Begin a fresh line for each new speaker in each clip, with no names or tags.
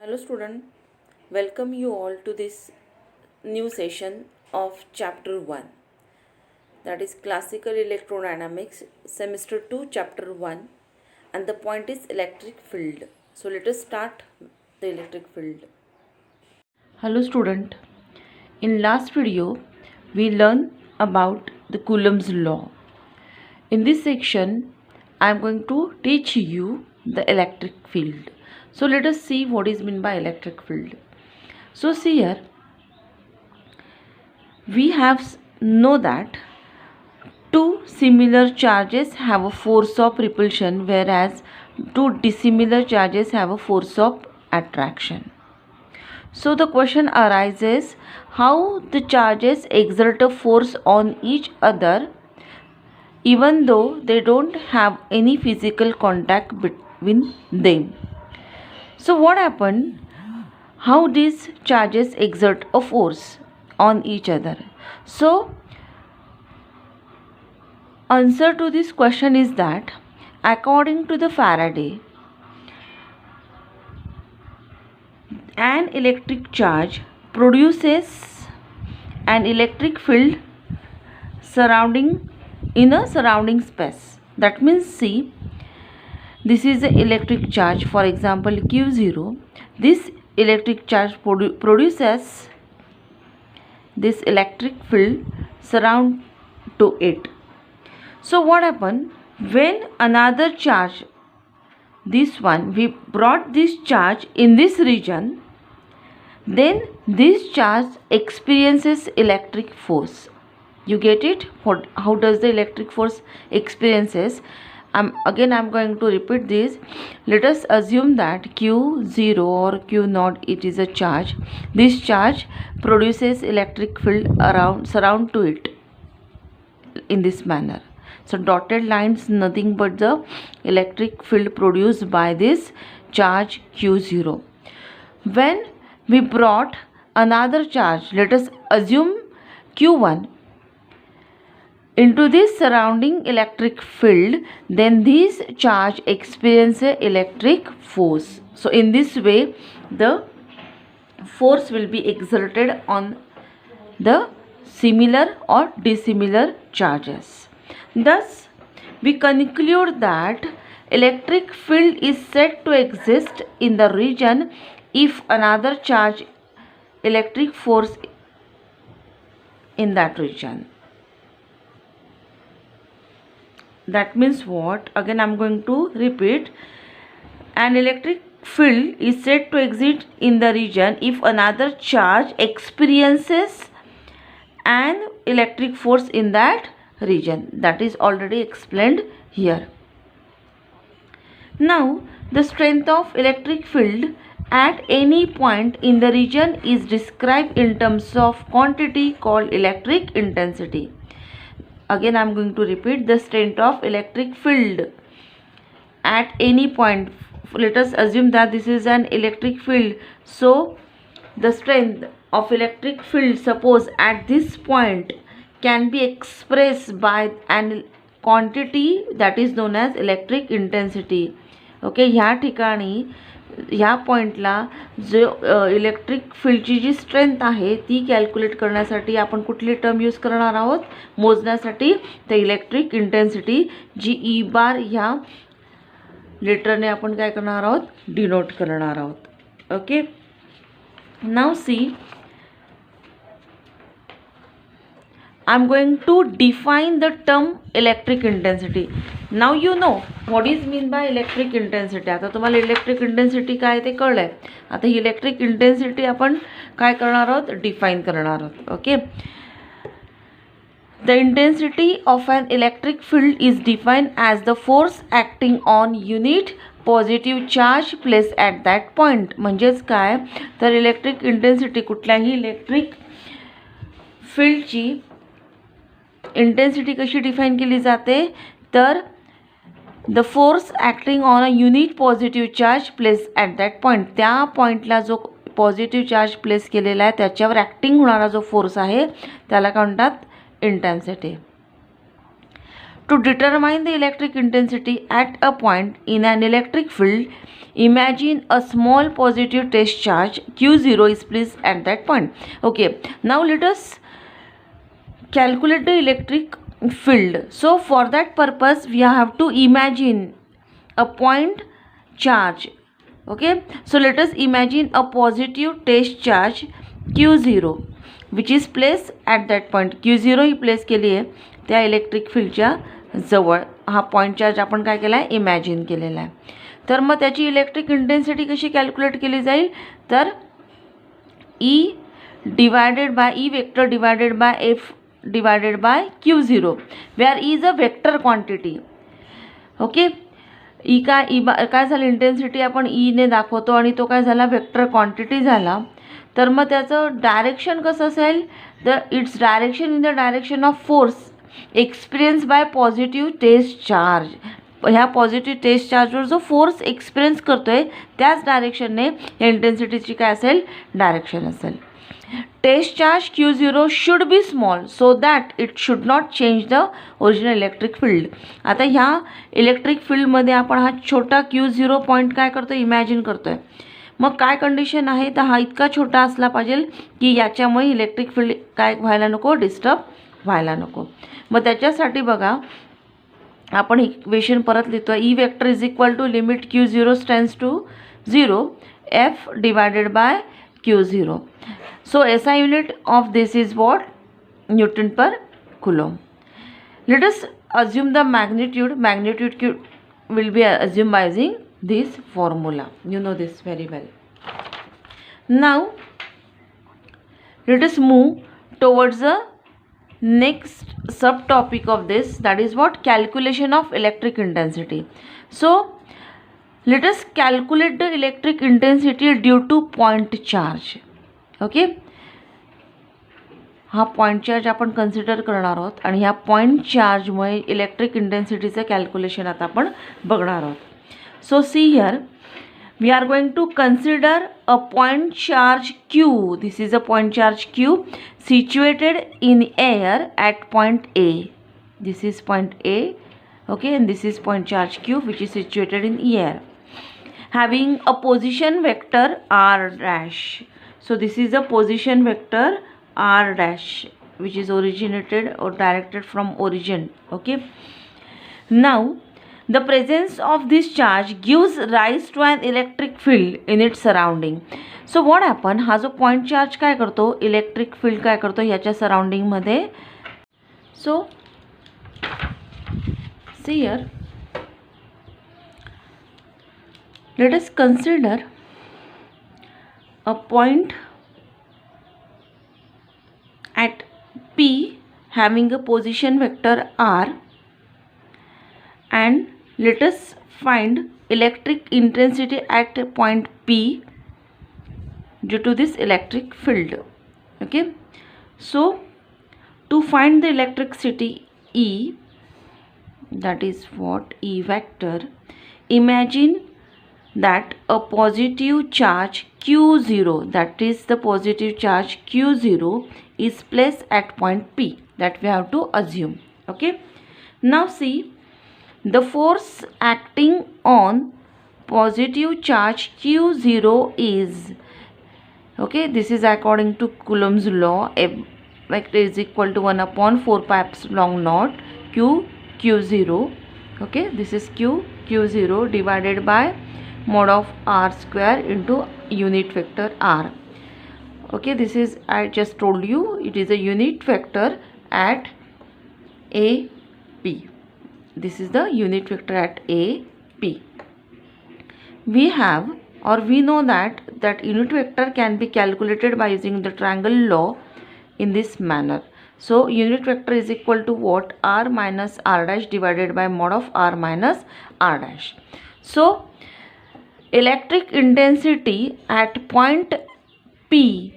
Hello student, welcome you all to this new session of chapter 1, that is classical electrodynamics semester 2 chapter 1, and the point is electric field. So let us start the electric field. Hello student, in last video we learned about the Coulomb's law. In this section I am going to teach you the electric field. So let us see what is meant by electric field. So see here, we know that two similar charges have a force of repulsion, whereas two dissimilar charges have a force of attraction. So the question arises, how the charges exert a force on each other even though they don't have any physical contact between them. So what happened? How these charges exert a force on each other? So answer to this question is that according to the Faraday, an electric charge produces an electric field in a surrounding space. That means, see, this is the electric charge, for example Q0. This electric charge produces this electric field surround to it. So what happened when another charge, this one, we brought this charge in this region, then this charge experiences electric force. You get it? How does the electric force experiences? I'm going to repeat this. Let us assume that Q0 or Q0, it is a charge. This charge produces electric field surround to it in this manner. So dotted lines nothing but the electric field produced by this charge Q0. When we brought another charge, let us assume Q1, into this surrounding electric field, then this charge experiences electric force. So in this way the force will be exerted on the similar or dissimilar charges. Thus we conclude that electric field is said to exist in the region if another charge electric force in that region. That means what? Again I'm going to repeat. An electric field is said to exist in the region if another charge experiences an electric force in that region. That is already explained here. Now the strength of electric field at any point in the region is described in terms of quantity called electric intensity. Again I am going to repeat, the strength of electric field at any point. Let us assume that this is an electric field. So the strength of electric field, suppose at this point, can be expressed by an quantity that is known as electric intensity. Okay, ह्या ठिकाणी ह्या पॉइंटला जो electric फील्डची जी strength आहे ती calculate करण्यासाठी आपण कुठली टर्म यूज करणार आहोत मोजण्यासाठी? तर इलेक्ट्रिक इंटेन्सिटी, जी ई बार ह्या लेटरने आपण काय करणार आहोत? डिनोट करणार आहोत. Okay, now see, I'm going to define the term electric intensity. Now you know what is mean by electric intensity. आता तुम्हाला इलेक्ट्रिक इंटेन्सिटी काय ते कळलंय. आता ही इलेक्ट्रिक इंटेन्सिटी आपण काय करणार आहोत? डिफाइन करणार आहोत. Okay, the intensity of an electric field is defined as the force acting on unit positive charge placed at that point. म्हणजेच काय तर इलेक्ट्रिक इंटेन्सिटी, कुठल्याही इलेक्ट्रिक फील्डची इंटेन्सिटी कशी डिफाइन केली जाते? तर the force acting on a unit positive charge place at that point, त्या पॉईंटला जो पॉझिटिव्ह चार्ज प्लेस केलेला आहे त्याच्यावर ॲक्टिंग होणारा जो फोर्स आहे त्याला काय म्हणतात? Intensity. To determine the electric intensity at a point in an electric field, imagine a small positive test charge Q0 is placed at that point. Okay, now let us calculate the electric field. So for that purpose we have to imagine a point charge. Okay, so let us imagine a positive test charge Q0 which is placed at that point. Q0 he place केली आहे त्या electric फील्डच्या जवळ. हा point charge आपण काय केला आहे, imagine केलेला आहे. तर मग त्याची इलेक्ट्रिक इंटेन्सिटी कशी कॅल्क्युलेट केली जाईल, तर E divided by E vector divided by F divided by Q0 where E is a vector quantity. Okay, E काय झालं, इंटेन्सिटी आपण ईने दाखवतो आणि तो काय झाला, वेक्टर क्वांटिटी झाला. तर मग त्याचं डायरेक्शन कसं असेल, the it's direction in the direction of force experience by positive test charge. ह्या पॉझिटिव्ह टेस्ट चार्जवर जो फोर्स एक्सपिरियन्स करतोय त्याच डायरेक्शनने या इंटेन्सिटीची काय असेल, डायरेक्शन असेल. Test charge Q0 should be small so that it should not change the original electric field. आता ह्या इलेक्ट्रिक फील्डमध्ये आपण हा छोटा Q0 पॉईंट काय करतो, इमॅजिन करतोय. मग काय कंडिशन आहे, तर हा इतका छोटा असला पाहिजे की याच्यामुळे इलेक्ट्रिक फील्ड काय व्हायला नको, डिस्टर्ब व्हायला नको. मग त्याच्यासाठी बघा आपण इक्वेशन परत लिहितो. E vector is equal to limit Q0 tends to 0 F divided by Q0. So SI unit of this is what, Newton per coulomb. Let us assume the magnitude will be assumed by using this formula. You know this very well. Now let us move towards the next subtopic of this, that is what, calculation of electric intensity. So let us calculate the electric intensity due to point charge. Okay, हा point charge आपण consider करणार आहोत आणि ह्या point चार्जमुळे electric इंटेन्सिटीचं calculation आता आपण बघणार आहोत. So see here we are going to consider a point charge Q. This is a point charge Q situated in air at point A. This is point A, okay, and this is point charge Q which is situated in air having a position vector r dash. So this is a position vector r dash which is originated or directed from origin. Okay, now the presence of this charge gives rise to an electric field in its surrounding. So what happen, हा जो point charge काय करतो, electric field काय करतो याच्या surrounding मध्ये. So see here, let us consider a point at P having a position vector r, and let us find electric intensity at point P due to this electric field. Okay, so to find the electricity E, that is what, E vector, imagine that a positive charge Q0, that is the positive charge Q0 is placed at point P, that we have to assume. Okay, now see the force acting on positive charge Q0 is, okay, this is according to Coulomb's law, a vector is equal to 1 upon 4 pi epsilon naught Q0. Okay, this is Q0 divided by mod of r square into unit vector r. Okay, this is, I just told you, it is a unit vector at AP. This is the unit vector at AP. We have, or we know that unit vector can be calculated by using the triangle law in this manner. So unit vector is equal to what, r minus r dash divided by mod of r minus r dash. So electric intensity at point P,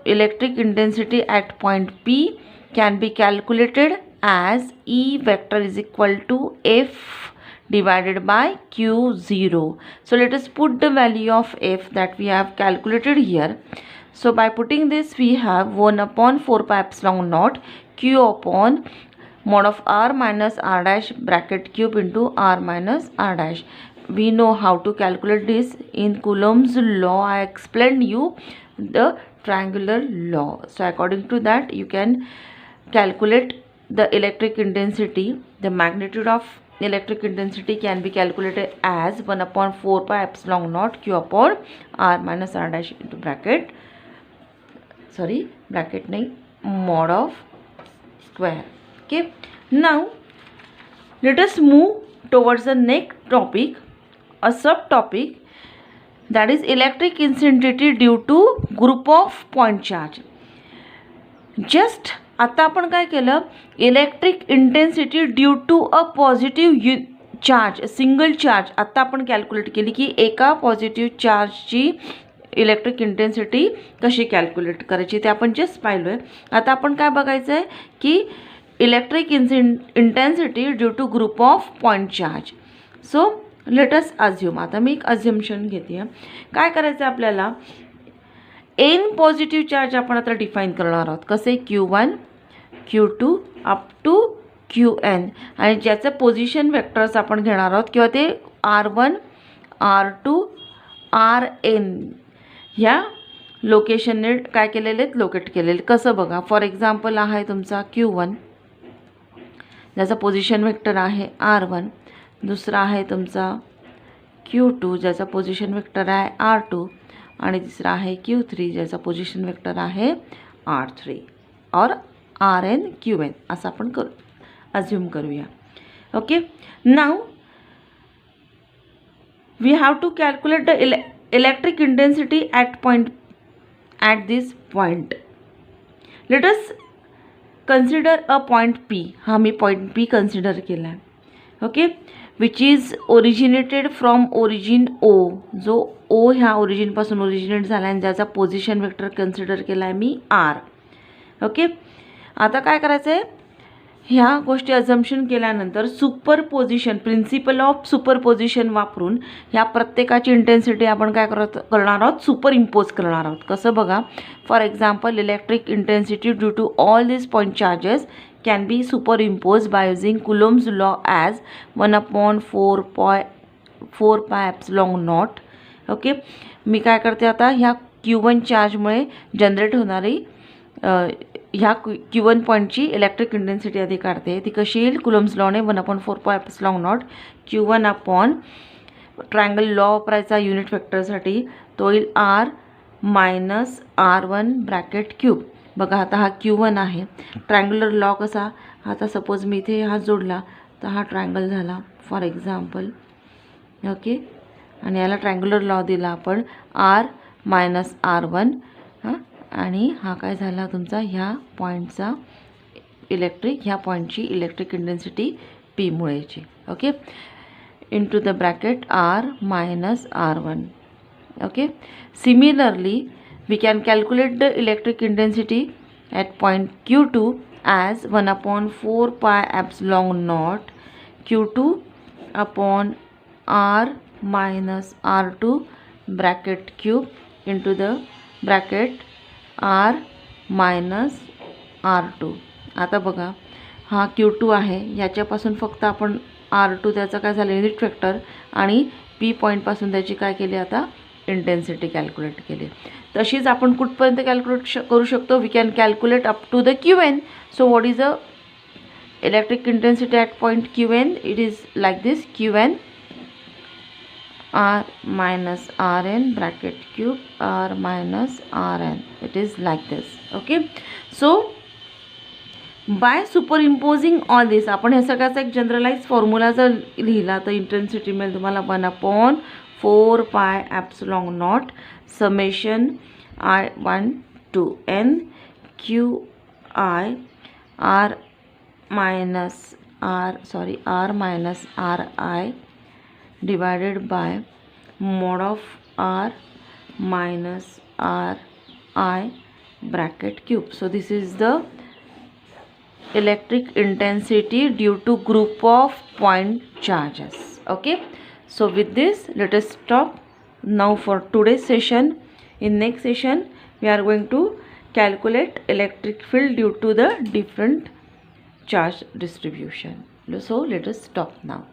electric intensity at point P can be calculated as E vector is equal to F divided by Q0. So let us put the value of F that we have calculated here. So by putting this we have 1 upon 4 pi epsilon naught Q upon mod of r minus r dash bracket cube into r minus r dash. We know how to calculate this in Coulomb's law. I explained you the triangular law. So according to that you can calculate the electric intensity. The magnitude of electric intensity can be calculated as 1 upon 4 pi epsilon naught q upon r minus r dash into bracket mod of square. Okay, now let us move towards the next topic, a subtopic, that is electric intensity due to group of point charge. Just आता आपण काय केलं, electric intensity due to a positive charge, single charge आता आपण calculate केली की एका positive चार्जची इलेक्ट्रिक इंटेन्सिटी कशी कॅल्क्युलेट करायची ते आपण जस्ट पाहिलो आहे. आता आपण काय बघायचं आहे की electric intensity due to group of point charge. So let us assume, आता मी एक अज्युम्शन घेते आहे. काय करायचं आहे आपल्याला, एन पॉझिटिव्ह चार्ज आपण आता डिफाईन करणार आहोत. कसे, Q1 Q2 up to Qn, आणि ज्याचं पोझिशन वेक्टर्स आपण घेणार आहोत किंवा ते R1 R2 Rn ह्या लोकेशनने काय केलेले आहेत, लोकेट केलेले. कसं बघा, फॉर एक्झाम्पल आहे तुमचा Q1 ज्याचा पोझिशन वेक्टर आहे R1, दुसरा आहे तुमचा Q2 ज्याचा पोझिशन वेक्टर आहे R2, आणि तिसरा आहे Q3 ज्याचा पोझिशन वेक्टर आहे R3 और Rn Qn असं आपण अज्युम करूया. Okay, now we have to calculate the electric intensity at this point. Let us consider a point P. हा मी पॉइंट P कन्सिडर केला आहे. Okay, which is originated from origin O, जो O ह्या ओरिजिनपासून originate झाला आणि ज्याचा पोझिशन वेक्टर कन्सिडर केला आहे मी R. ओके, आता काय करायचं आहे, ह्या गोष्टी अझम्पशन केल्यानंतर सुपरपोजिशन, प्रिन्सिपल ऑफ सुपरपोजिशन वापरून ह्या प्रत्येकाची इंटेन्सिटी आपण काय करणार आहोत, सुपर इम्पोज करणार आहोत. कसं बघा, for example electric intensity due to all this point charges can be superimposed by using Coulomb's law as 1 upon 4 pi epsilon naught. Okay, मी काय करते आता, ह्या Q1 चार्जमुळे जनरेट होणारी ह्या Q1 पॉईंटची इलेक्ट्रिक इंटेन्सिटी आधी काढते. ती कशी येईल, कुलोम्स लॉने 1 upon 4 pi epsilon naught Q1 upon triangle law वापरायचा युनिट वेक्टरसाठी, तो येईल R minus R1 bracket cube. बघा आता हा Q1 आहे. ट्रायंग्युलर लॉ कसा, आता सपोज मी इथे हा जोडला तर हा ट्रायंगल झाला फॉर एक्झाम्पल. ओके, आणि याला ट्रायंग्युलर लॉ दिला आपण R मायनस R1, आणि हा काय झाला तुमचा ह्या पॉईंटचा ह्या पॉईंटची इलेक्ट्रिक इंटेन्सिटी P मुळेची. Okay, into the bracket R minus R1. Okay, similarly we can calculate the electric intensity at point Q2 as 1 upon 4 pi epsilon naught Q2 upon R minus R2 bracket cube into the bracket R minus R2. आता बघा हा Q2 आहे, याच्यापासून फक्त आपण R2 त्याचा काय झालं युनिट वेक्टर, आणि P पॉईंटपासून त्याची काय केली आता इंटेन्सिटी कॅल्क्युलेट केली. तशीच आपण कुठपर्यंत कॅल्क्युलेट करू शकतो, we can calculate up to the Qn. So what is a electric intensity at point Qn, it is like this, Qn R minus Rn bracket cube R minus Rn, it is like this. Okay, so by superimposing all this, आपण हे सगळ्याचा एक generalise formula जर लिहिला तर intensity मिळेल तुम्हाला 1 upon 4 pi epsilon naught summation I1 to n Q I R minus R I divided by mod of R minus R I bracket cube. So this is the electric intensity due to group of point charges. Okay, so with this let us stop now for today's session. In next session we are going to calculate electric field due to the different charge distribution. So let us stop now.